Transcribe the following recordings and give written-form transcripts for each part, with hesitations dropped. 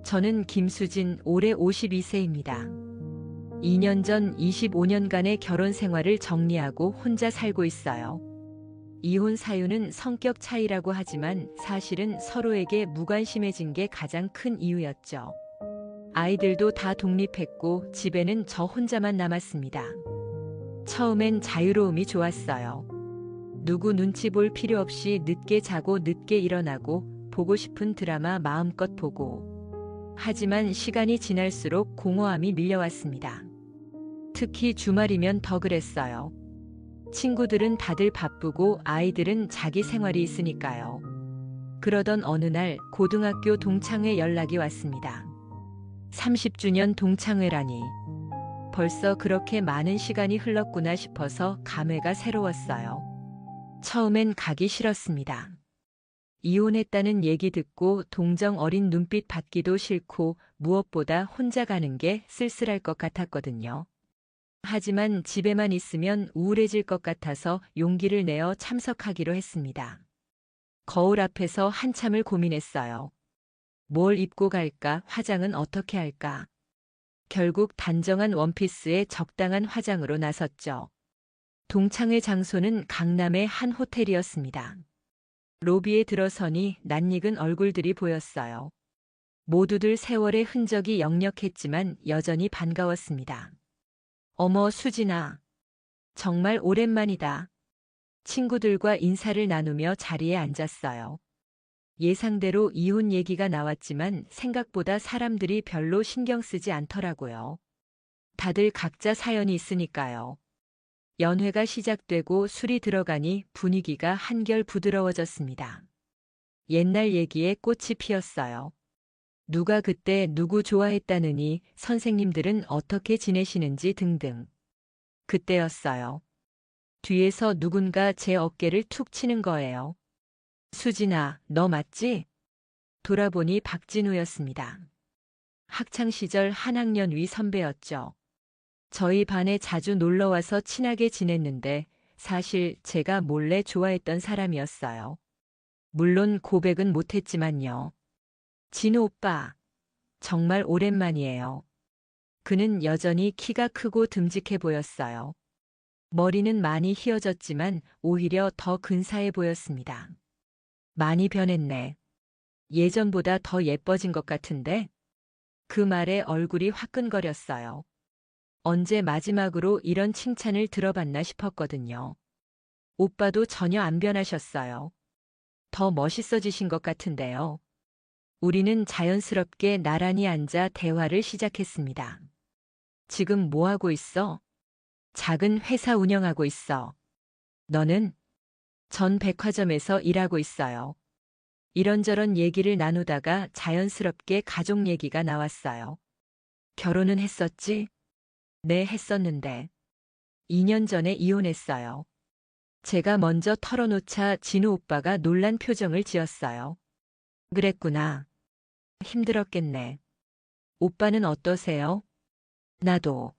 저는 김수진, 올해 52세입니다. 2년 전 25년간의 결혼 생활을 정리하고 혼자 살고 있어요. 이혼 사유는 성격 차이라고 하지만 사실은 서로에게 무관심해진 게 가장 큰 이유였죠. 아이들도 다 독립했고 집에는 저 혼자만 남았습니다. 처음엔 자유로움이 좋았어요. 누구 눈치 볼 필요 없이 늦게 자고 늦게 일어나고 보고 싶은 드라마 마음껏 보고. 하지만 시간이 지날수록 공허함이 밀려왔습니다. 특히 주말이면 더 그랬어요. 친구들은 다들 바쁘고 아이들은 자기 생활이 있으니까요. 그러던 어느 날 고등학교 동창회 연락이 왔습니다. 30주년 동창회라니. 벌써 그렇게 많은 시간이 흘렀구나 싶어서 감회가 새로웠어요. 처음엔 가기 싫었습니다. 이혼했다는 얘기 듣고 동정 어린 눈빛 받기도 싫고 무엇보다 혼자 가는 게 쓸쓸할 것 같았거든요. 하지만 집에만 있으면 우울해질 것 같아서 용기를 내어 참석하기로 했습니다. 거울 앞에서 한참을 고민했어요. 뭘 입고 갈까, 화장은 어떻게 할까? 결국 단정한 원피스에 적당한 화장으로 나섰죠. 동창회 장소는 강남의 한 호텔이었습니다. 로비에 들어서니 낯익은 얼굴들이 보였어요. 모두들 세월의 흔적이 역력했지만 여전히 반가웠습니다. 어머, 수진아. 정말 오랜만이다. 친구들과 인사를 나누며 자리에 앉았어요. 예상대로 이혼 얘기가 나왔지만 생각보다 사람들이 별로 신경 쓰지 않더라고요. 다들 각자 사연이 있으니까요. 연회가 시작되고 술이 들어가니 분위기가 한결 부드러워졌습니다. 옛날 얘기에 꽃이 피었어요. 누가 그때 누구 좋아했다느니, 선생님들은 어떻게 지내시는지 등등. 그때였어요. 뒤에서 누군가 제 어깨를 툭 치는 거예요. 수진아, 너 맞지? 돌아보니 박진우였습니다. 학창시절 한 학년 위 선배였죠. 저희 반에 자주 놀러와서 친하게 지냈는데 사실 제가 몰래 좋아했던 사람이었어요. 물론 고백은 못했지만요. 진우 오빠, 정말 오랜만이에요. 그는 여전히 키가 크고 듬직해 보였어요. 머리는 많이 휘어졌지만 오히려 더 근사해 보였습니다. 많이 변했네. 예전보다 더 예뻐진 것 같은데? 그 말에 얼굴이 화끈거렸어요. 언제 마지막으로 이런 칭찬을 들어봤나 싶었거든요. 오빠도 전혀 안 변하셨어요. 더 멋있어지신 것 같은데요. 우리는 자연스럽게 나란히 앉아 대화를 시작했습니다. 지금 뭐 하고 있어? 작은 회사 운영하고 있어. 너는? 전 백화점에서 일하고 있어요. 이런저런 얘기를 나누다가 자연스럽게 가족 얘기가 나왔어요. 결혼은 했었지? 네, 했었는데. 2년 전에 이혼했어요. 제가 먼저 털어놓자 진우 오빠가 놀란 표정을 지었어요. 그랬구나. 힘들었겠네. 오빠는 어떠세요? 나도.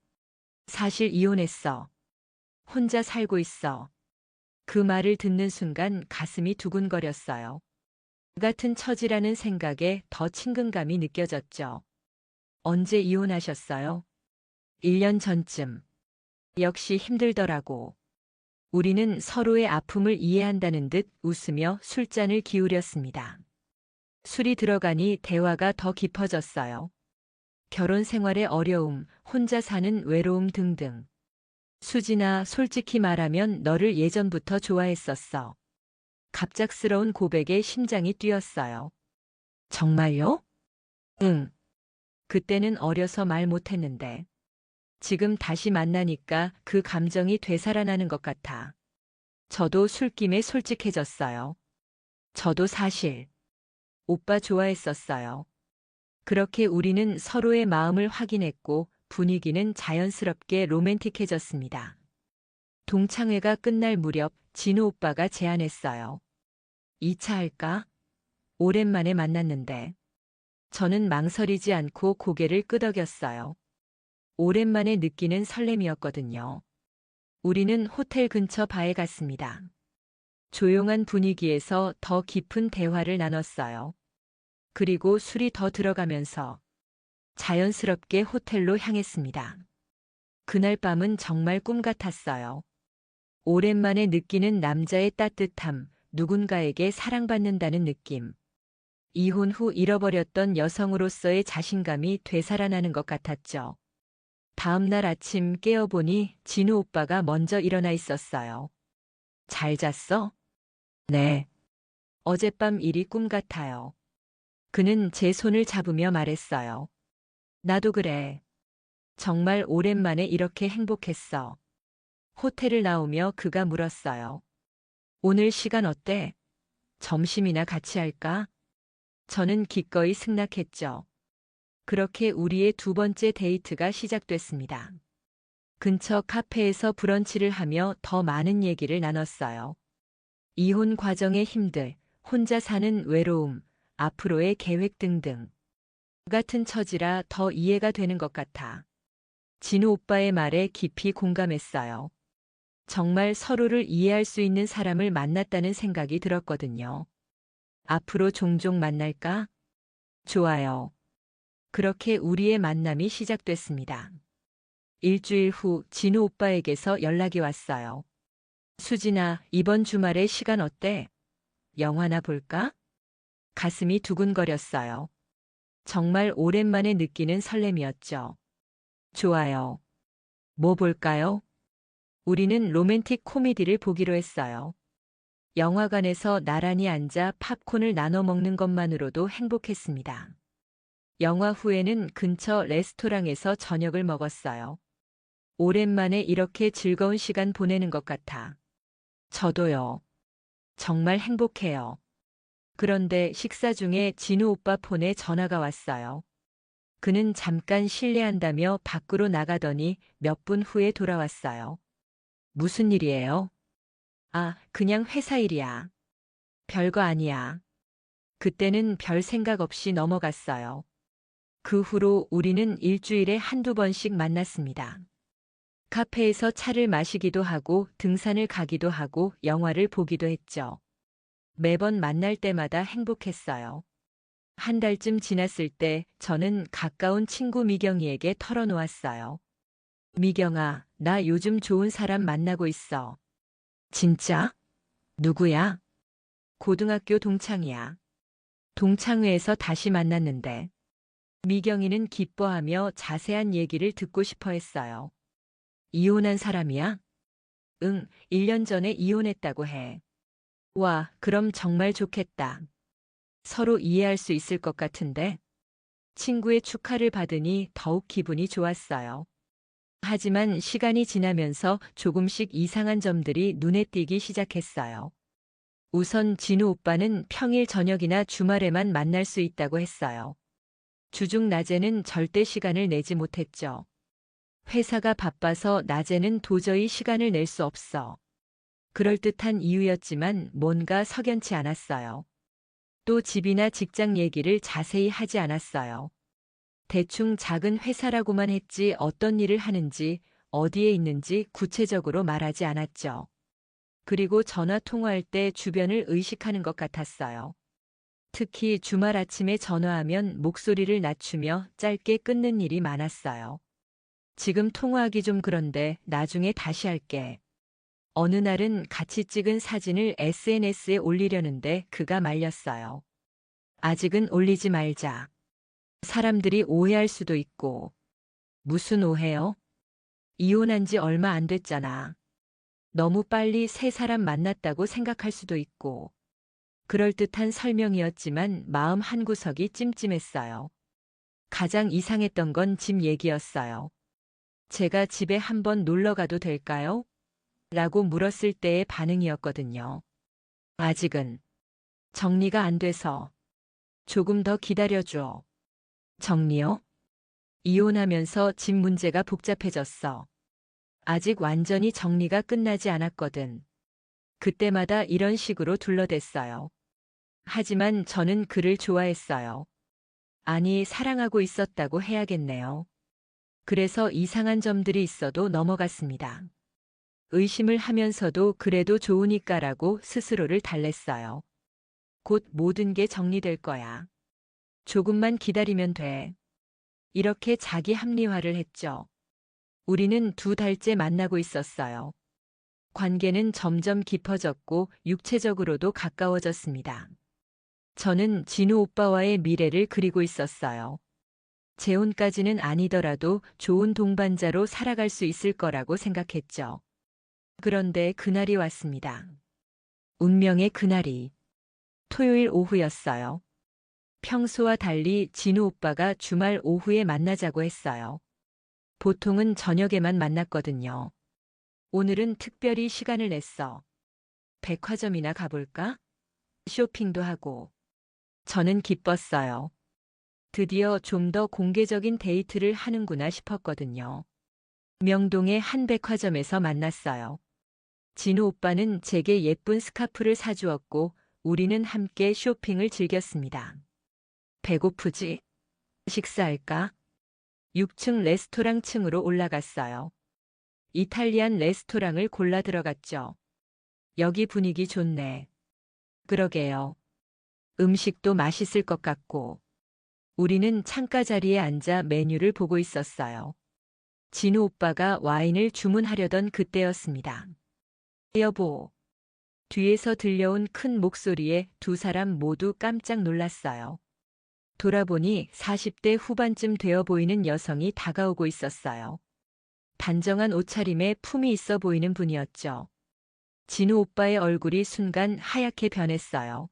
사실 이혼했어. 혼자 살고 있어. 그 말을 듣는 순간 가슴이 두근거렸어요. 같은 처지라는 생각에 더 친근감이 느껴졌죠. 언제 이혼하셨어요? 1년 전쯤. 역시 힘들더라고. 우리는 서로의 아픔을 이해한다는 듯 웃으며 술잔을 기울였습니다. 술이 들어가니 대화가 더 깊어졌어요. 결혼 생활의 어려움, 혼자 사는 외로움 등등. 수진아, 솔직히 말하면 너를 예전부터 좋아했었어. 갑작스러운 고백에 심장이 뛰었어요. 정말요? 응. 그때는 어려서 말 못했는데. 지금 다시 만나니까 그 감정이 되살아나는 것 같아. 저도 술김에 솔직해졌어요. 저도 사실 오빠 좋아했었어요. 그렇게 우리는 서로의 마음을 확인했고 분위기는 자연스럽게 로맨틱해졌습니다. 동창회가 끝날 무렵 진우 오빠가 제안했어요. 2차 할까? 오랜만에 만났는데. 저는 망설이지 않고 고개를 끄덕였어요. 오랜만에 느끼는 설렘이었거든요. 우리는 호텔 근처 바에 갔습니다. 조용한 분위기에서 더 깊은 대화를 나눴어요. 그리고 술이 더 들어가면서 자연스럽게 호텔로 향했습니다. 그날 밤은 정말 꿈 같았어요. 오랜만에 느끼는 남자의 따뜻함, 누군가에게 사랑받는다는 느낌. 이혼 후 잃어버렸던 여성으로서의 자신감이 되살아나는 것 같았죠. 다음 날 아침 깨어보니 진우 오빠가 먼저 일어나 있었어요. 잘 잤어? 네. 어젯밤 일이 꿈 같아요. 그는 제 손을 잡으며 말했어요. 나도 그래. 정말 오랜만에 이렇게 행복했어. 호텔을 나오며 그가 물었어요. 오늘 시간 어때? 점심이나 같이 할까? 저는 기꺼이 승낙했죠. 그렇게 우리의 두 번째 데이트가 시작됐습니다. 근처 카페에서 브런치를 하며 더 많은 얘기를 나눴어요. 이혼 과정의 힘들, 혼자 사는 외로움, 앞으로의 계획 등등. 같은 처지라 더 이해가 되는 것 같아. 진우 오빠의 말에 깊이 공감했어요. 정말 서로를 이해할 수 있는 사람을 만났다는 생각이 들었거든요. 앞으로 종종 만날까? 좋아요. 그렇게 우리의 만남이 시작됐습니다. 일주일 후 진우 오빠에게서 연락이 왔어요. 수진아, 이번 주말에 시간 어때? 영화나 볼까? 가슴이 두근거렸어요. 정말 오랜만에 느끼는 설렘이었죠. 좋아요. 뭐 볼까요? 우리는 로맨틱 코미디를 보기로 했어요. 영화관에서 나란히 앉아 팝콘을 나눠 먹는 것만으로도 행복했습니다. 영화 후에는 근처 레스토랑에서 저녁을 먹었어요. 오랜만에 이렇게 즐거운 시간 보내는 것 같아. 저도요. 정말 행복해요. 그런데 식사 중에 진우 오빠 폰에 전화가 왔어요. 그는 잠깐 실례한다며 밖으로 나가더니 몇 분 후에 돌아왔어요. 무슨 일이에요? 아, 그냥 회사 일이야. 별거 아니야. 그때는 별 생각 없이 넘어갔어요. 그 후로 우리는 일주일에 한두 번씩 만났습니다. 카페에서 차를 마시기도 하고 등산을 가기도 하고 영화를 보기도 했죠. 매번 만날 때마다 행복했어요. 한 달쯤 지났을 때 저는 가까운 친구 미경이에게 털어놓았어요. 미경아, 나 요즘 좋은 사람 만나고 있어. 진짜? 누구야? 고등학교 동창이야. 동창회에서 다시 만났는데. 미경이는 기뻐하며 자세한 얘기를 듣고 싶어 했어요. 이혼한 사람이야? 응, 1년 전에 이혼했다고 해. 와, 그럼 정말 좋겠다. 서로 이해할 수 있을 것 같은데. 친구의 축하를 받으니 더욱 기분이 좋았어요. 하지만 시간이 지나면서 조금씩 이상한 점들이 눈에 띄기 시작했어요. 우선 진우 오빠는 평일 저녁이나 주말에만 만날 수 있다고 했어요. 주중 낮에는 절대 시간을 내지 못했죠. 회사가 바빠서 낮에는 도저히 시간을 낼 수 없어. 그럴듯한 이유였지만 뭔가 석연치 않았어요. 또 집이나 직장 얘기를 자세히 하지 않았어요. 대충 작은 회사라고만 했지 어떤 일을 하는지, 어디에 있는지 구체적으로 말하지 않았죠. 그리고 전화 통화할 때 주변을 의식하는 것 같았어요. 특히 주말 아침에 전화하면 목소리를 낮추며 짧게 끊는 일이 많았어요. 지금 통화하기 좀 그런데 나중에 다시 할게. 어느 날은 같이 찍은 사진을 SNS에 올리려는데 그가 말렸어요. 아직은 올리지 말자. 사람들이 오해할 수도 있고. 무슨 오해요? 이혼한 지 얼마 안 됐잖아. 너무 빨리 새 사람 만났다고 생각할 수도 있고. 그럴듯한 설명이었지만 마음 한구석이 찜찜했어요. 가장 이상했던 건 집 얘기였어요. 제가 집에 한번 놀러 가도 될까요? 라고 물었을 때의 반응이었거든요. 아직은 정리가 안 돼서 조금 더 기다려줘. 정리요? 이혼하면서 집 문제가 복잡해졌어. 아직 완전히 정리가 끝나지 않았거든. 그때마다 이런 식으로 둘러댔어요. 하지만 저는 그를 좋아했어요. 아니, 사랑하고 있었다고 해야겠네요. 그래서 이상한 점들이 있어도 넘어갔습니다. 의심을 하면서도 그래도 좋으니까라고 스스로를 달랬어요. 곧 모든 게 정리될 거야. 조금만 기다리면 돼. 이렇게 자기 합리화를 했죠. 우리는 2달째 만나고 있었어요. 관계는 점점 깊어졌고 육체적으로도 가까워졌습니다. 저는 진우 오빠와의 미래를 그리고 있었어요. 재혼까지는 아니더라도 좋은 동반자로 살아갈 수 있을 거라고 생각했죠. 그런데 그날이 왔습니다. 운명의 그날이 토요일 오후였어요. 평소와 달리 진우 오빠가 주말 오후에 만나자고 했어요. 보통은 저녁에만 만났거든요. 오늘은 특별히 시간을 냈어. 백화점이나 가볼까? 쇼핑도 하고. 저는 기뻤어요. 드디어 좀 더 공개적인 데이트를 하는구나 싶었거든요. 명동의 한 백화점에서 만났어요. 진우 오빠는 제게 예쁜 스카프를 사주었고 우리는 함께 쇼핑을 즐겼습니다. 배고프지? 식사할까? 6층 레스토랑 층으로 올라갔어요. 이탈리안 레스토랑을 골라 들어갔죠. 여기 분위기 좋네. 그러게요. 음식도 맛있을 것 같고. 우리는 창가 자리에 앉아 메뉴를 보고 있었어요. 진우 오빠가 와인을 주문하려던 그때였습니다. 여보. 뒤에서 들려온 큰 목소리에 2사람 모두 깜짝 놀랐어요. 돌아보니 40대 후반쯤 되어 보이는 여성이 다가오고 있었어요. 단정한 옷차림에 품이 있어 보이는 분이었죠. 진우 오빠의 얼굴이 순간 하얗게 변했어요.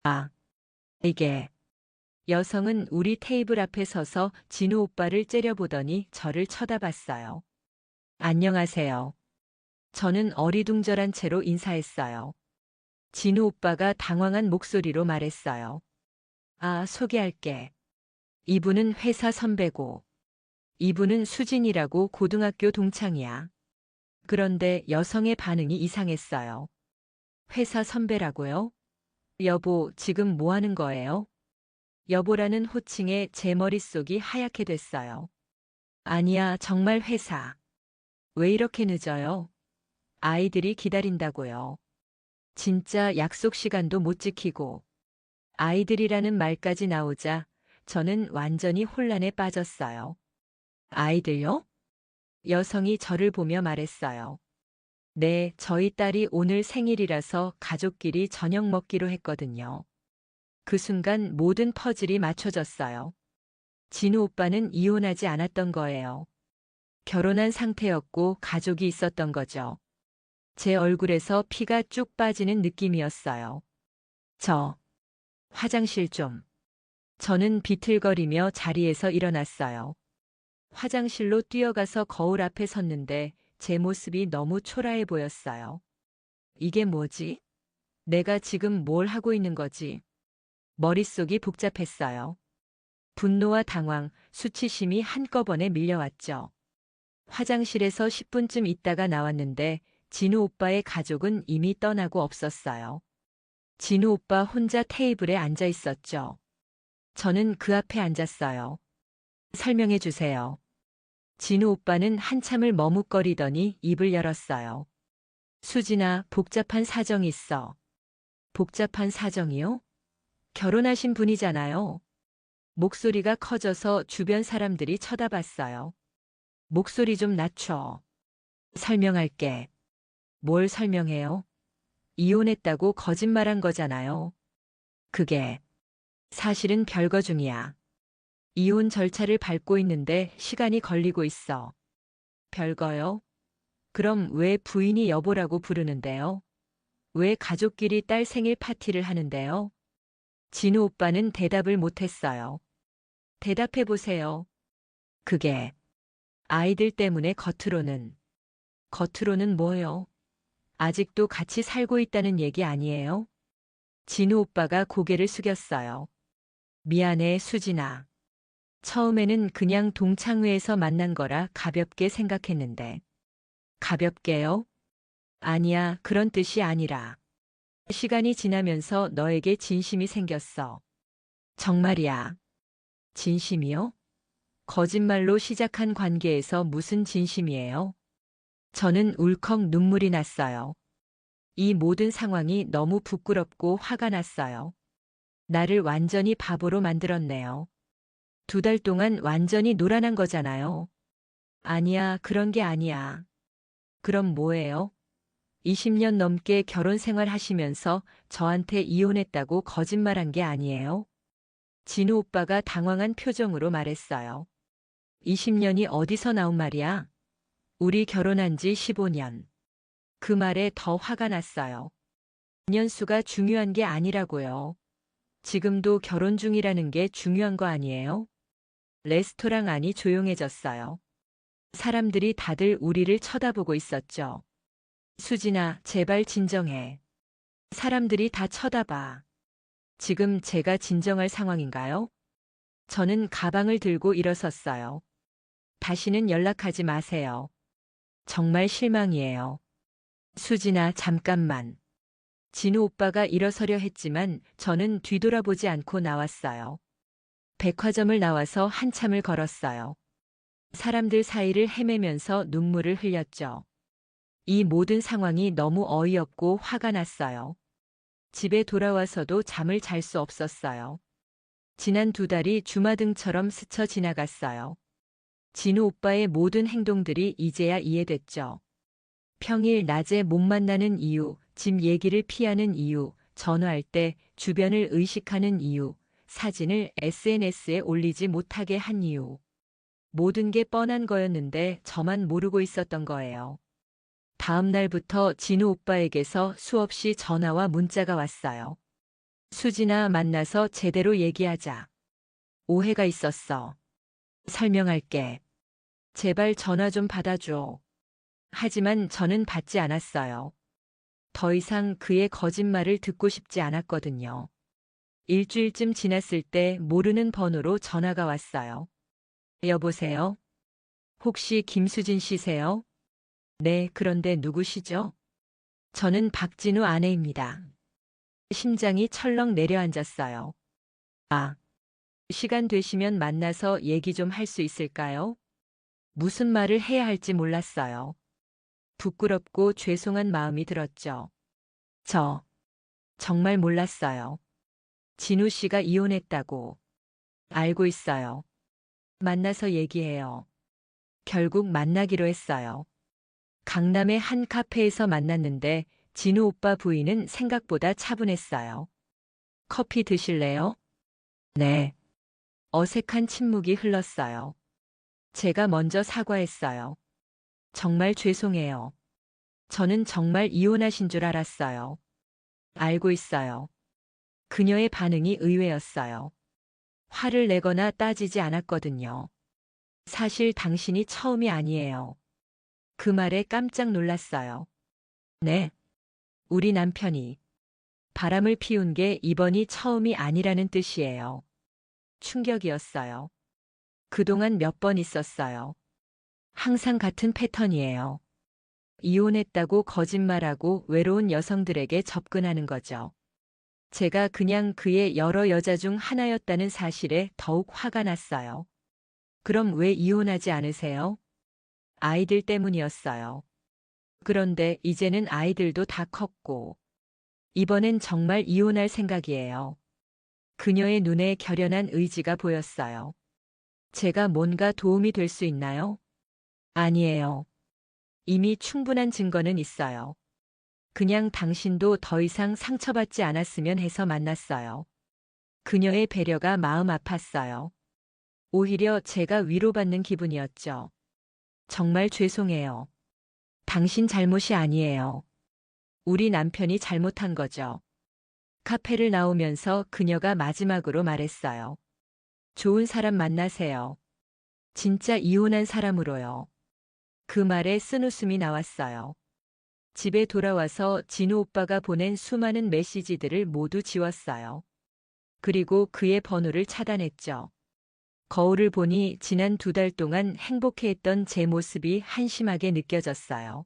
아, 이게. 여성은 우리 테이블 앞에 서서 진우 오빠를 째려보더니 저를 쳐다봤어요. 안녕하세요. 저는 어리둥절한 채로 인사했어요. 진우 오빠가 당황한 목소리로 말했어요. 아, 소개할게. 이분은 회사 선배고, 이분은 수진이라고 고등학교 동창이야. 그런데 여성의 반응이 이상했어요. 회사 선배라고요? 여보, 지금 뭐 하는 거예요? 여보라는 호칭에 제 머릿속이 하얗게 됐어요. 아니야, 정말 회사. 왜 이렇게 늦어요? 아이들이 기다린다고요. 진짜 약속 시간도 못 지키고. 아이들이라는 말까지 나오자 저는 완전히 혼란에 빠졌어요. 아이들요? 여성이 저를 보며 말했어요. 네, 저희 딸이 오늘 생일이라서 가족끼리 저녁 먹기로 했거든요. 그 순간 모든 퍼즐이 맞춰졌어요. 진우 오빠는 이혼하지 않았던 거예요. 결혼한 상태였고 가족이 있었던 거죠. 제 얼굴에서 피가 쭉 빠지는 느낌이었어요. 화장실 좀. 저는 비틀거리며 자리에서 일어났어요. 화장실로 뛰어가서 거울 앞에 섰는데 제 모습이 너무 초라해 보였어요. 이게 뭐지? 내가 지금 뭘 하고 있는 거지? 머릿속이 복잡했어요. 분노와 당황, 수치심이 한꺼번에 밀려왔죠. 화장실에서 10분쯤 있다가 나왔는데 진우 오빠의 가족은 이미 떠나고 없었어요. 진우 오빠 혼자 테이블에 앉아 있었죠. 저는 그 앞에 앉았어요. 설명해 주세요. 진우 오빠는 한참을 머뭇거리더니 입을 열었어요. 수진아, 복잡한 사정이 있어. 복잡한 사정이요? 결혼하신 분이잖아요. 목소리가 커져서 주변 사람들이 쳐다봤어요. 목소리 좀 낮춰. 설명할게. 뭘 설명해요? 이혼했다고 거짓말한 거잖아요. 그게 사실은 별거 중이야. 이혼 절차를 밟고 있는데 시간이 걸리고 있어. 별거요? 그럼 왜 부인이 여보라고 부르는데요? 왜 가족끼리 딸 생일 파티를 하는데요? 진우 오빠는 대답을 못했어요. 대답해 보세요. 그게 아이들 때문에 겉으로는 뭐요? 아직도 같이 살고 있다는 얘기 아니에요? 진우 오빠가 고개를 숙였어요. 미안해, 수진아. 처음에는 그냥 동창회에서 만난 거라 가볍게 생각했는데. 가볍게요? 아니야, 그런 뜻이 아니라. 시간이 지나면서 너에게 진심이 생겼어. 정말이야. 진심이요? 거짓말로 시작한 관계에서 무슨 진심이에요? 저는 울컥 눈물이 났어요. 이 모든 상황이 너무 부끄럽고 화가 났어요. 나를 완전히 바보로 만들었네요. 2달 동안 완전히 노란한 거잖아요. 아니야, 그런 게 아니야. 그럼 뭐예요? 20년 넘게 결혼 생활 하시면서 저한테 이혼했다고 거짓말한 게 아니에요? 진우 오빠가 당황한 표정으로 말했어요. 20년이 어디서 나온 말이야? 우리 결혼한 지 15년. 그 말에 더 화가 났어요. 년수가 중요한 게 아니라고요. 지금도 결혼 중이라는 게 중요한 거 아니에요? 레스토랑 안이 조용해졌어요. 사람들이 다들 우리를 쳐다보고 있었죠. 수진아, 제발 진정해. 사람들이 다 쳐다봐. 지금 제가 진정할 상황인가요? 저는 가방을 들고 일어섰어요. 다시는 연락하지 마세요. 정말 실망이에요. 수진아, 잠깐만. 진우 오빠가 일어서려 했지만 저는 뒤돌아보지 않고 나왔어요. 백화점을 나와서 한참을 걸었어요. 사람들 사이를 헤매면서 눈물을 흘렸죠. 이 모든 상황이 너무 어이없고 화가 났어요. 집에 돌아와서도 잠을 잘 수 없었어요. 지난 2달이 주마등처럼 스쳐 지나갔어요. 진우 오빠의 모든 행동들이 이제야 이해됐죠. 평일 낮에 못 만나는 이유, 집 얘기를 피하는 이유, 전화할 때 주변을 의식하는 이유, 사진을 SNS에 올리지 못하게 한 이유. 모든 게 뻔한 거였는데 저만 모르고 있었던 거예요. 다음 날부터 진우 오빠에게서 수없이 전화와 문자가 왔어요. 수진아, 만나서 제대로 얘기하자. 오해가 있었어. 설명할게. 제발 전화 좀 받아줘. 하지만 저는 받지 않았어요. 더 이상 그의 거짓말을 듣고 싶지 않았거든요. 일주일쯤 지났을 때 모르는 번호로 전화가 왔어요. 여보세요? 혹시 김수진 씨세요? 네, 그런데 누구시죠? 저는 박진우 아내입니다. 심장이 철렁 내려앉았어요. 아, 시간 되시면 만나서 얘기 좀 할 수 있을까요? 무슨 말을 해야 할지 몰랐어요. 부끄럽고 죄송한 마음이 들었죠. 저, 정말 몰랐어요. 진우 씨가 이혼했다고. 알고 있어요. 만나서 얘기해요. 결국 만나기로 했어요. 강남의 한 카페에서 만났는데 진우 오빠 부인은 생각보다 차분했어요. 커피 드실래요? 네. 어색한 침묵이 흘렀어요. 제가 먼저 사과했어요. 정말 죄송해요. 저는 정말 이혼하신 줄 알았어요. 알고 있어요. 그녀의 반응이 의외였어요. 화를 내거나 따지지 않았거든요. 사실 당신이 처음이 아니에요. 그 말에 깜짝 놀랐어요. 네. 우리 남편이 바람을 피운 게 이번이 처음이 아니라는 뜻이에요. 충격이었어요. 그동안 몇 번 있었어요. 항상 같은 패턴이에요. 이혼했다고 거짓말하고 외로운 여성들에게 접근하는 거죠. 제가 그냥 그의 여러 여자 중 하나였다는 사실에 더욱 화가 났어요. 그럼 왜 이혼하지 않으세요? 아이들 때문이었어요. 그런데 이제는 아이들도 다 컸고, 이번엔 정말 이혼할 생각이에요. 그녀의 눈에 결연한 의지가 보였어요. 제가 뭔가 도움이 될 수 있나요? 아니에요. 이미 충분한 증거는 있어요. 그냥 당신도 더 이상 상처받지 않았으면 해서 만났어요. 그녀의 배려가 마음 아팠어요. 오히려 제가 위로받는 기분이었죠. 정말 죄송해요. 당신 잘못이 아니에요. 우리 남편이 잘못한 거죠. 카페를 나오면서 그녀가 마지막으로 말했어요. 좋은 사람 만나세요. 진짜 이혼한 사람으로요. 그 말에 쓴웃음이 나왔어요. 집에 돌아와서 진우 오빠가 보낸 수많은 메시지들을 모두 지웠어요. 그리고 그의 번호를 차단했죠. 거울을 보니 지난 2달 동안 행복해했던 제 모습이 한심하게 느껴졌어요.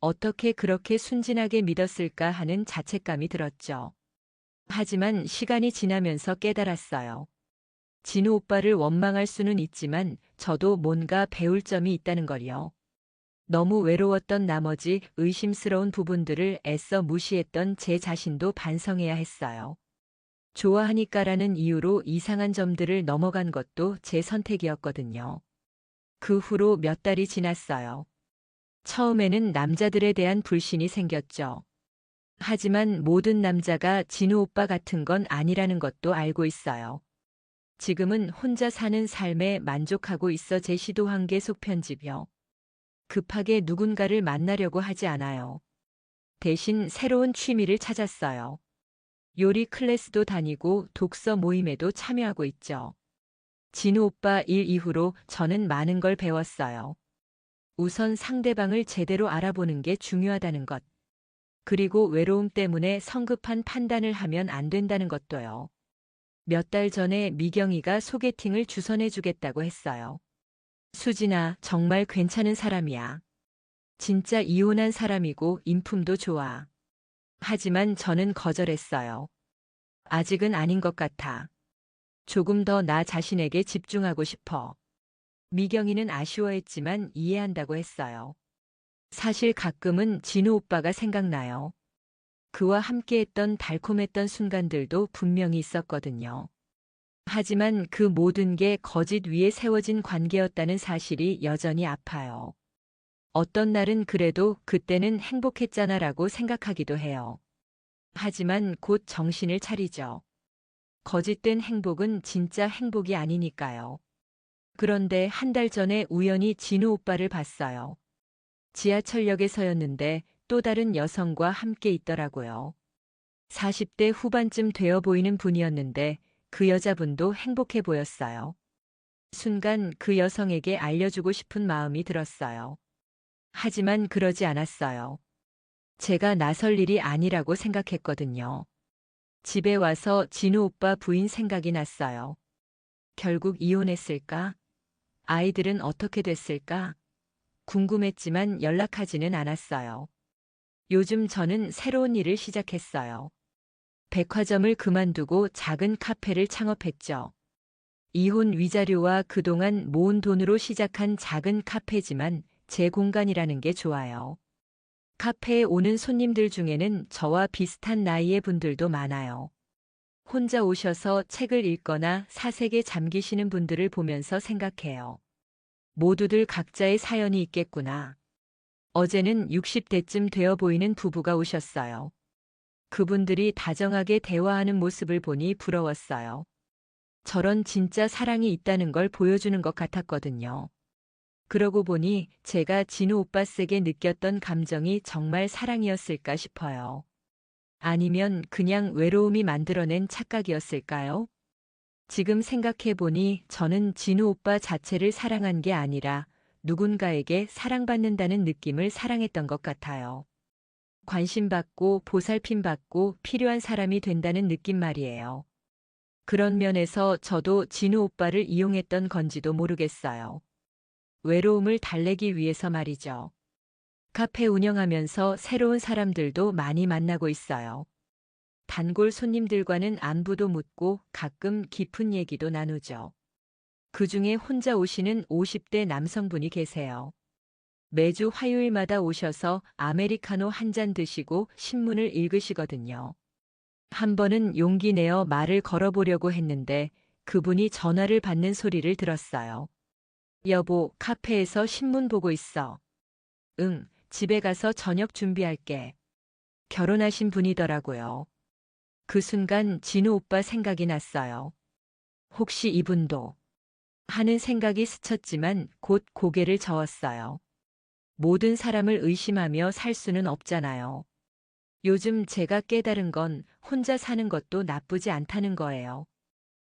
어떻게 그렇게 순진하게 믿었을까 하는 자책감이 들었죠. 하지만 시간이 지나면서 깨달았어요. 진우 오빠를 원망할 수는 있지만 저도 뭔가 배울 점이 있다는 걸요. 너무 외로웠던 나머지 의심스러운 부분들을 애써 무시했던 제 자신도 반성해야 했어요. 좋아하니까라는 이유로 이상한 점들을 넘어간 것도 제 선택이었거든요. 그 후로 몇 달이 지났어요. 처음에는 남자들에 대한 불신이 생겼죠. 하지만 모든 남자가 진우 오빠 같은 건 아니라는 것도 알고 있어요. 지금은 혼자 사는 삶에 만족하고 있어 제시도한 게 속편집이요. 급하게 누군가를 만나려고 하지 않아요. 대신 새로운 취미를 찾았어요. 요리 클래스도 다니고 독서 모임에도 참여하고 있죠. 진우 오빠 일 이후로 저는 많은 걸 배웠어요. 우선 상대방을 제대로 알아보는 게 중요하다는 것. 그리고 외로움 때문에 성급한 판단을 하면 안 된다는 것도요. 몇 달 전에 미경이가 소개팅을 주선해 주겠다고 했어요. 수진아, 정말 괜찮은 사람이야. 진짜 이혼한 사람이고 인품도 좋아. 하지만 저는 거절했어요. 아직은 아닌 것 같아. 조금 더 나 자신에게 집중하고 싶어. 미경이는 아쉬워했지만 이해한다고 했어요. 사실 가끔은 진우 오빠가 생각나요. 그와 함께했던 달콤했던 순간들도 분명히 있었거든요. 하지만 그 모든 게 거짓 위에 세워진 관계였다는 사실이 여전히 아파요. 어떤 날은 그래도 그때는 행복했잖아라고 생각하기도 해요. 하지만 곧 정신을 차리죠. 거짓된 행복은 진짜 행복이 아니니까요. 그런데 한 달 전에 우연히 진우 오빠를 봤어요. 지하철역에서였는데 또 다른 여성과 함께 있더라고요. 40대 후반쯤 되어 보이는 분이었는데 그 여자분도 행복해 보였어요. 순간 그 여성에게 알려주고 싶은 마음이 들었어요. 하지만 그러지 않았어요. 제가 나설 일이 아니라고 생각했거든요. 집에 와서 진우 오빠 부인 생각이 났어요. 결국 이혼했을까? 아이들은 어떻게 됐을까? 궁금했지만 연락하지는 않았어요. 요즘 저는 새로운 일을 시작했어요. 백화점을 그만두고 작은 카페를 창업했죠. 이혼 위자료와 그동안 모은 돈으로 시작한 작은 카페지만 제 공간이라는 게 좋아요. 카페에 오는 손님들 중에는 저와 비슷한 나이의 분들도 많아요. 혼자 오셔서 책을 읽거나 사색에 잠기시는 분들을 보면서 생각해요. 모두들 각자의 사연이 있겠구나. 어제는 60대쯤 되어 보이는 부부가 오셨어요. 그분들이 다정하게 대화하는 모습을 보니 부러웠어요. 저런 진짜 사랑이 있다는 걸 보여주는 것 같았거든요. 그러고 보니 제가 진우 오빠에게 느꼈던 감정이 정말 사랑이었을까 싶어요. 아니면 그냥 외로움이 만들어낸 착각이었을까요? 지금 생각해 보니 저는 진우 오빠 자체를 사랑한 게 아니라 누군가에게 사랑받는다는 느낌을 사랑했던 것 같아요. 관심받고 보살핌받고 필요한 사람이 된다는 느낌 말이에요. 그런 면에서 저도 진우 오빠를 이용했던 건지도 모르겠어요. 외로움을 달래기 위해서 말이죠. 카페 운영하면서 새로운 사람들도 많이 만나고 있어요. 단골 손님들과는 안부도 묻고 가끔 깊은 얘기도 나누죠. 그중에 혼자 오시는 50대 남성분이 계세요. 매주 화요일마다 오셔서 아메리카노 한 잔 드시고 신문을 읽으시거든요. 한 번은 용기 내어 말을 걸어보려고 했는데 그분이 전화를 받는 소리를 들었어요. 여보, 카페에서 신문 보고 있어. 응, 집에 가서 저녁 준비할게. 결혼하신 분이더라고요. 그 순간 진우 오빠 생각이 났어요. 혹시 이분도 하는 생각이 스쳤지만 곧 고개를 저었어요. 모든 사람을 의심하며 살 수는 없잖아요. 요즘 제가 깨달은 건 혼자 사는 것도 나쁘지 않다는 거예요.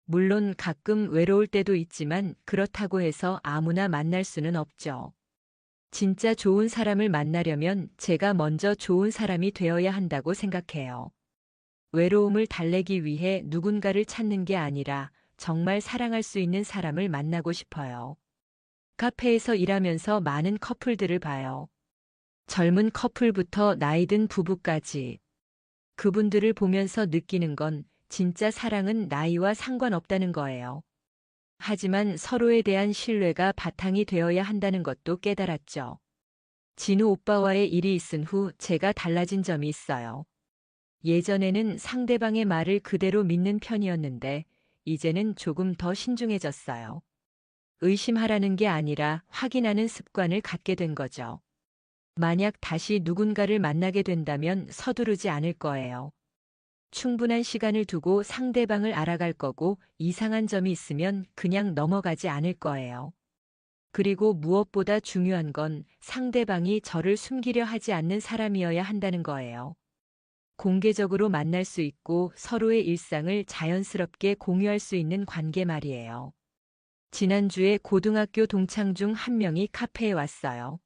물론 가끔 외로울 때도 있지만 그렇다고 해서 아무나 만날 수는 없죠. 진짜 좋은 사람을 만나려면 제가 먼저 좋은 사람이 되어야 한다고 생각해요. 외로움을 달래기 위해 누군가를 찾는 게 아니라 정말 사랑할 수 있는 사람을 만나고 싶어요. 카페에서 일하면서 많은 커플들을 봐요. 젊은 커플부터 나이든 부부까지. 그분들을 보면서 느끼는 건 진짜 사랑은 나이와 상관없다는 거예요. 하지만 서로에 대한 신뢰가 바탕이 되어야 한다는 것도 깨달았죠. 진우 오빠와의 일이 있은 후 제가 달라진 점이 있어요. 예전에는 상대방의 말을 그대로 믿는 편이었는데 이제는 조금 더 신중해졌어요. 의심하라는 게 아니라 확인하는 습관을 갖게 된 거죠. 만약 다시 누군가를 만나게 된다면 서두르지 않을 거예요. 충분한 시간을 두고 상대방을 알아갈 거고 이상한 점이 있으면 그냥 넘어가지 않을 거예요. 그리고 무엇보다 중요한 건 상대방이 저를 숨기려 하지 않는 사람이어야 한다는 거예요. 공개적으로 만날 수 있고 서로의 일상을 자연스럽게 공유할 수 있는 관계 말이에요. 지난주에 고등학교 동창 중 한 명이 카페에 왔어요.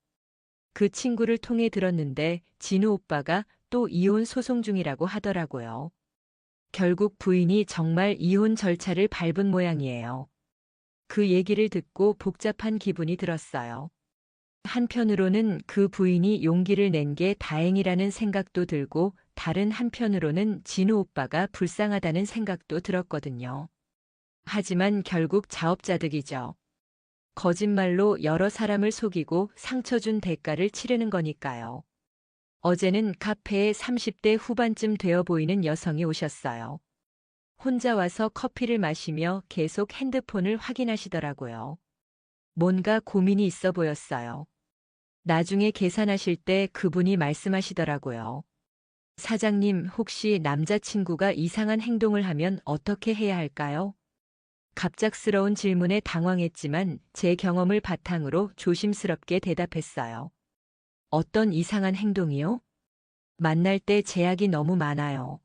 그 친구를 통해 들었는데 진우 오빠가 또 이혼 소송 중이라고 하더라고요. 결국 부인이 정말 이혼 절차를 밟은 모양이에요. 그 얘기를 듣고 복잡한 기분이 들었어요. 한편으로는 그 부인이 용기를 낸 게 다행이라는 생각도 들고 다른 한편으로는 진우 오빠가 불쌍하다는 생각도 들었거든요. 하지만 결국 자업자득이죠. 거짓말로 여러 사람을 속이고 상처 준 대가를 치르는 거니까요. 어제는 카페에 30대 후반쯤 되어 보이는 여성이 오셨어요. 혼자 와서 커피를 마시며 계속 핸드폰을 확인하시더라고요. 뭔가 고민이 있어 보였어요. 나중에 계산하실 때 그분이 말씀하시더라고요. 사장님, 혹시 남자친구가 이상한 행동을 하면 어떻게 해야 할까요? 갑작스러운 질문에 당황했지만 제 경험을 바탕으로 조심스럽게 대답했어요. 어떤 이상한 행동이요? 만날 때 제약이 너무 많아요.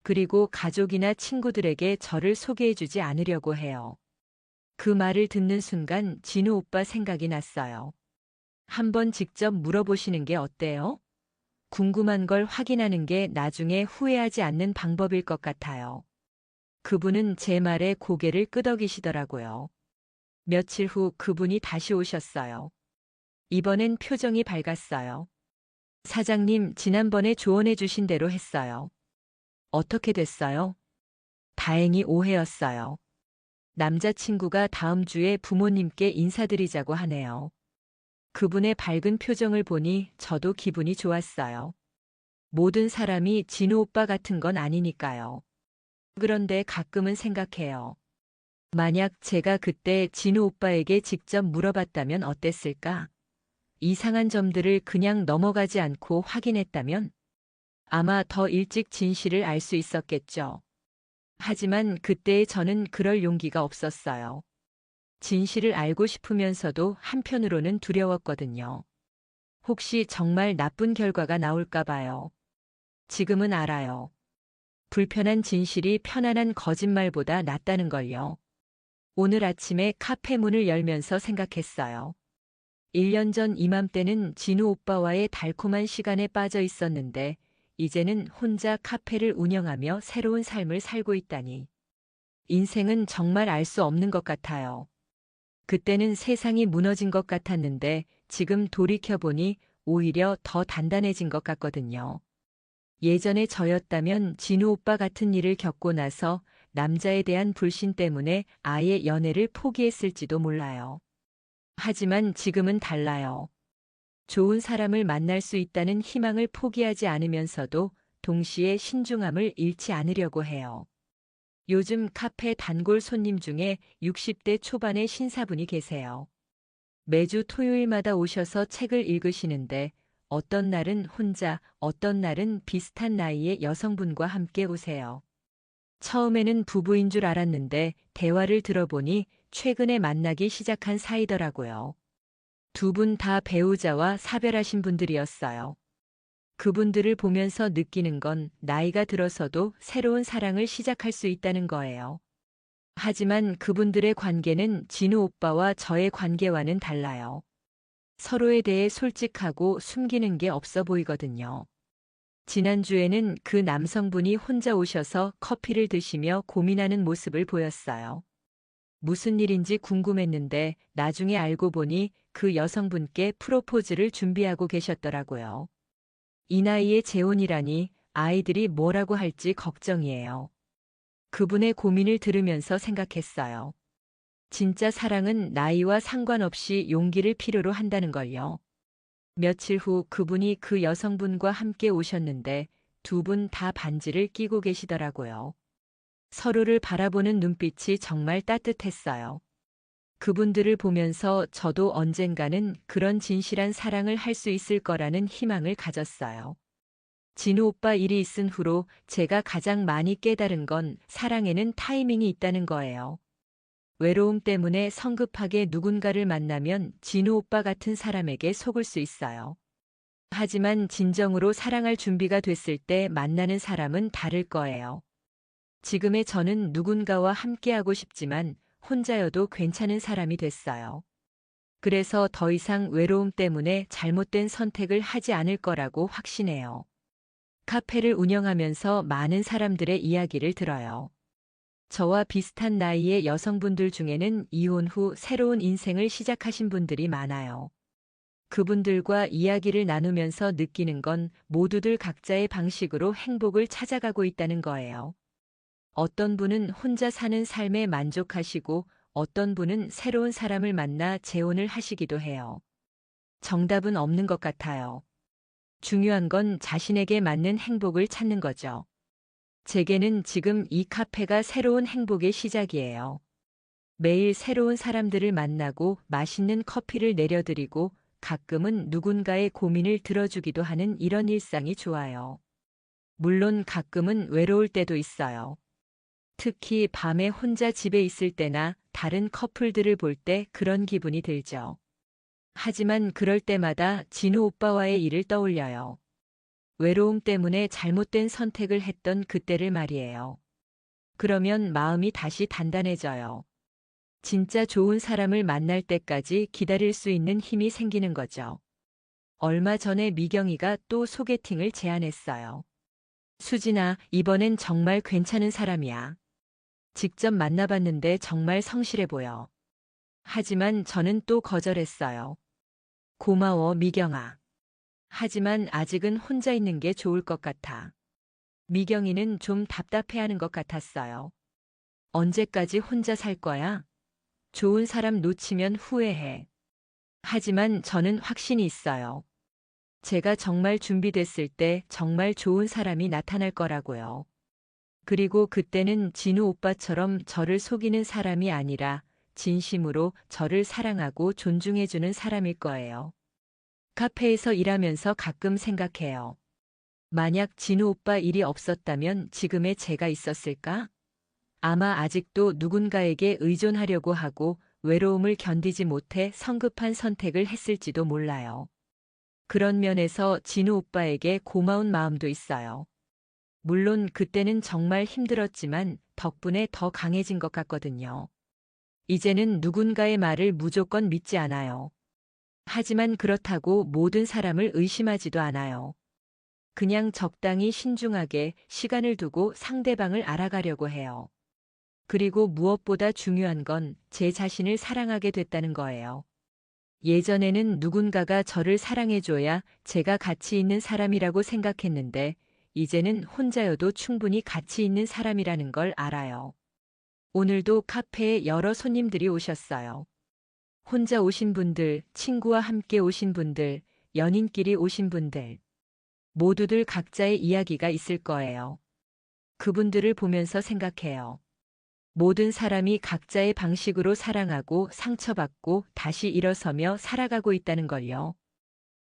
그리고 가족이나 친구들에게 저를 소개해주지 않으려고 해요. 그 말을 듣는 순간 진우 오빠 생각이 났어요. 한번 직접 물어보시는 게 어때요? 궁금한 걸 확인하는 게 나중에 후회하지 않는 방법일 것 같아요. 그분은 제 말에 고개를 끄덕이시더라고요. 며칠 후 그분이 다시 오셨어요. 이번엔 표정이 밝았어요. 사장님, 지난번에 조언해 주신 대로 했어요. 어떻게 됐어요? 다행히 오해였어요. 남자친구가 다음 주에 부모님께 인사드리자고 하네요. 그분의 밝은 표정을 보니 저도 기분이 좋았어요. 모든 사람이 진우 오빠 같은 건 아니니까요. 그런데 가끔은 생각해요. 만약 제가 그때 진우 오빠에게 직접 물어봤다면 어땠을까? 이상한 점들을 그냥 넘어가지 않고 확인했다면 아마 더 일찍 진실을 알 수 있었겠죠. 하지만 그때의 저는 그럴 용기가 없었어요. 진실을 알고 싶으면서도 한편으로는 두려웠거든요. 혹시 정말 나쁜 결과가 나올까 봐요. 지금은 알아요. 불편한 진실이 편안한 거짓말보다 낫다는 걸요. 오늘 아침에 카페 문을 열면서 생각했어요. 1년 전 이맘때는 진우 오빠와의 달콤한 시간에 빠져 있었는데 이제는 혼자 카페를 운영하며 새로운 삶을 살고 있다니. 인생은 정말 알 수 없는 것 같아요. 그때는 세상이 무너진 것 같았는데 지금 돌이켜보니 오히려 더 단단해진 것 같거든요. 예전에 저였다면 진우 오빠 같은 일을 겪고 나서 남자에 대한 불신 때문에 아예 연애를 포기했을지도 몰라요. 하지만 지금은 달라요. 좋은 사람을 만날 수 있다는 희망을 포기하지 않으면서도 동시에 신중함을 잃지 않으려고 해요. 요즘 카페 단골 손님 중에 60대 초반의 신사분이 계세요. 매주 토요일마다 오셔서 책을 읽으시는데 어떤 날은 혼자, 어떤 날은 비슷한 나이의 여성분과 함께 오세요. 처음에는 부부인 줄 알았는데 대화를 들어보니 최근에 만나기 시작한 사이더라고요. 두 분 다 배우자와 사별하신 분들이었어요. 그분들을 보면서 느끼는 건 나이가 들어서도 새로운 사랑을 시작할 수 있다는 거예요. 하지만 그분들의 관계는 진우 오빠와 저의 관계와는 달라요. 서로에 대해 솔직하고 숨기는 게 없어 보이거든요. 지난주에는 그 남성분이 혼자 오셔서 커피를 드시며 고민하는 모습을 보였어요. 무슨 일인지 궁금했는데 나중에 알고 보니 그 여성분께 프로포즈를 준비하고 계셨더라고요. 이 나이에 재혼이라니 아이들이 뭐라고 할지 걱정이에요. 그분의 고민을 들으면서 생각했어요. 진짜 사랑은 나이와 상관없이 용기를 필요로 한다는 걸요. 며칠 후 그분이 그 여성분과 함께 오셨는데 두 분 다 반지를 끼고 계시더라고요. 서로를 바라보는 눈빛이 정말 따뜻했어요. 그분들을 보면서 저도 언젠가는 그런 진실한 사랑을 할 수 있을 거라는 희망을 가졌어요. 진우 오빠 일이 있은 후로 제가 가장 많이 깨달은 건 사랑에는 타이밍이 있다는 거예요. 외로움 때문에 성급하게 누군가를 만나면 진우 오빠 같은 사람에게 속을 수 있어요. 하지만 진정으로 사랑할 준비가 됐을 때 만나는 사람은 다를 거예요. 지금의 저는 누군가와 함께하고 싶지만 혼자여도 괜찮은 사람이 됐어요. 그래서 더 이상 외로움 때문에 잘못된 선택을 하지 않을 거라고 확신해요. 카페를 운영하면서 많은 사람들의 이야기를 들어요. 저와 비슷한 나이의 여성분들 중에는 이혼 후 새로운 인생을 시작하신 분들이 많아요. 그분들과 이야기를 나누면서 느끼는 건 모두들 각자의 방식으로 행복을 찾아가고 있다는 거예요. 어떤 분은 혼자 사는 삶에 만족하시고 어떤 분은 새로운 사람을 만나 재혼을 하시기도 해요. 정답은 없는 것 같아요. 중요한 건 자신에게 맞는 행복을 찾는 거죠. 제게는 지금 이 카페가 새로운 행복의 시작이에요. 매일 새로운 사람들을 만나고 맛있는 커피를 내려드리고 가끔은 누군가의 고민을 들어주기도 하는 이런 일상이 좋아요. 물론 가끔은 외로울 때도 있어요. 특히 밤에 혼자 집에 있을 때나 다른 커플들을 볼 때 그런 기분이 들죠. 하지만 그럴 때마다 진우 오빠와의 일을 떠올려요. 외로움 때문에 잘못된 선택을 했던 그때를 말이에요. 그러면 마음이 다시 단단해져요. 진짜 좋은 사람을 만날 때까지 기다릴 수 있는 힘이 생기는 거죠. 얼마 전에 미경이가 또 소개팅을 제안했어요. 수진아, 이번엔 정말 괜찮은 사람이야. 직접 만나봤는데 정말 성실해 보여. 하지만 저는 또 거절했어요. 고마워, 미경아. 하지만 아직은 혼자 있는 게 좋을 것 같아. 미경이는 좀 답답해하는 것 같았어요. 언제까지 혼자 살 거야? 좋은 사람 놓치면 후회해. 하지만 저는 확신이 있어요. 제가 정말 준비됐을 때 정말 좋은 사람이 나타날 거라고요. 그리고 그때는 진우 오빠처럼 저를 속이는 사람이 아니라 진심으로 저를 사랑하고 존중해주는 사람일 거예요. 카페에서 일하면서 가끔 생각해요. 만약 진우 오빠 일이 없었다면 지금의 제가 있었을까? 아마 아직도 누군가에게 의존하려고 하고 외로움을 견디지 못해 성급한 선택을 했을지도 몰라요. 그런 면에서 진우 오빠에게 고마운 마음도 있어요. 물론 그때는 정말 힘들었지만 덕분에 더 강해진 것 같거든요. 이제는 누군가의 말을 무조건 믿지 않아요. 하지만 그렇다고 모든 사람을 의심하지도 않아요. 그냥 적당히 신중하게 시간을 두고 상대방을 알아가려고 해요. 그리고 무엇보다 중요한 건 제 자신을 사랑하게 됐다는 거예요. 예전에는 누군가가 저를 사랑해줘야 제가 가치 있는 사람이라고 생각했는데 이제는 혼자여도 충분히 가치 있는 사람이라는 걸 알아요. 오늘도 카페에 여러 손님들이 오셨어요. 혼자 오신 분들, 친구와 함께 오신 분들, 연인끼리 오신 분들. 모두들 각자의 이야기가 있을 거예요. 그분들을 보면서 생각해요. 모든 사람이 각자의 방식으로 사랑하고 상처받고 다시 일어서며 살아가고 있다는 걸요.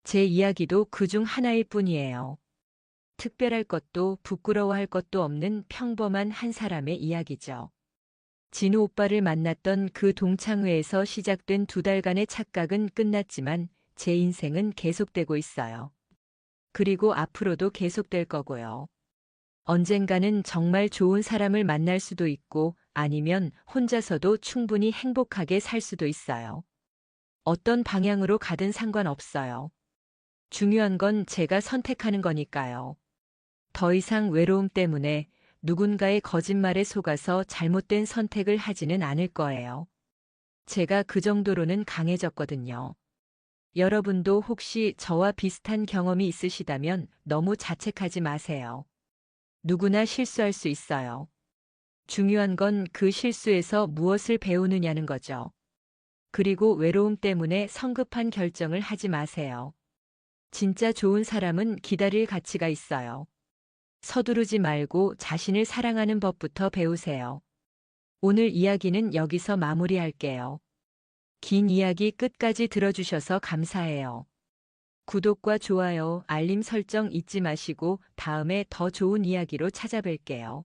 제 이야기도 그중 하나일 뿐이에요. 특별할 것도 부끄러워할 것도 없는 평범한 한 사람의 이야기죠. 진우 오빠를 만났던 그 동창회에서 시작된 2달간의 착각은 끝났지만 제 인생은 계속되고 있어요. 그리고 앞으로도 계속될 거고요. 언젠가는 정말 좋은 사람을 만날 수도 있고 아니면 혼자서도 충분히 행복하게 살 수도 있어요. 어떤 방향으로 가든 상관없어요. 중요한 건 제가 선택하는 거니까요. 더 이상 외로움 때문에 누군가의 거짓말에 속아서 잘못된 선택을 하지는 않을 거예요. 제가 그 정도로는 강해졌거든요. 여러분도 혹시 저와 비슷한 경험이 있으시다면 너무 자책하지 마세요. 누구나 실수할 수 있어요. 중요한 건 그 실수에서 무엇을 배우느냐는 거죠. 그리고 외로움 때문에 성급한 결정을 하지 마세요. 진짜 좋은 사람은 기다릴 가치가 있어요. 서두르지 말고 자신을 사랑하는 법부터 배우세요. 오늘 이야기는 여기서 마무리할게요. 긴 이야기 끝까지 들어주셔서 감사해요. 구독과 좋아요, 알림 설정 잊지 마시고 다음에 더 좋은 이야기로 찾아뵐게요.